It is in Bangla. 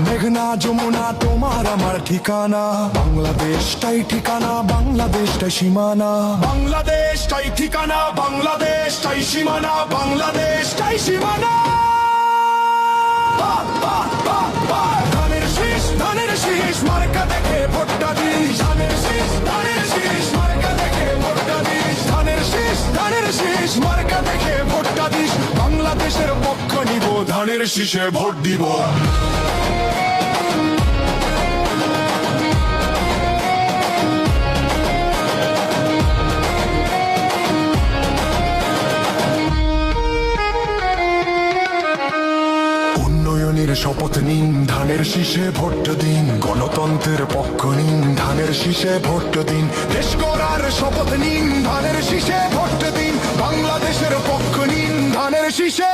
মেঘনা যমুনা তোমার আমার ঠিকানা, বাংলাদেশটাই ঠিকানা, বাংলাদেশটাই সীমানা, বাংলাদেশটাই ঠিকানা, বাংলাদেশটাই সীমানা, বাংলাদেশটাই সীমানা। ধানের শীষ মার্কা দেখে ভোটটা দিস, ধানের শীষ মার্কা দেখে ভোটটা দিস, ধানের শীষ মার্কা দেখে ভোটটা দিস। বাংলাদেশের পক্ষ নিব, ধানের শীষে ভোট দিব। উন্নয়নের শপথ নিন, ধানের শীষে ভোট দিন। গণতন্ত্রের পক্ষ নিন, ধানের শীষে ভোট দিন। দেশ গড়ার শপথ নিন, ধানের শীষে ভোট দিন। বাংলাদেশের পক্ষ নিন, ধানের শীষে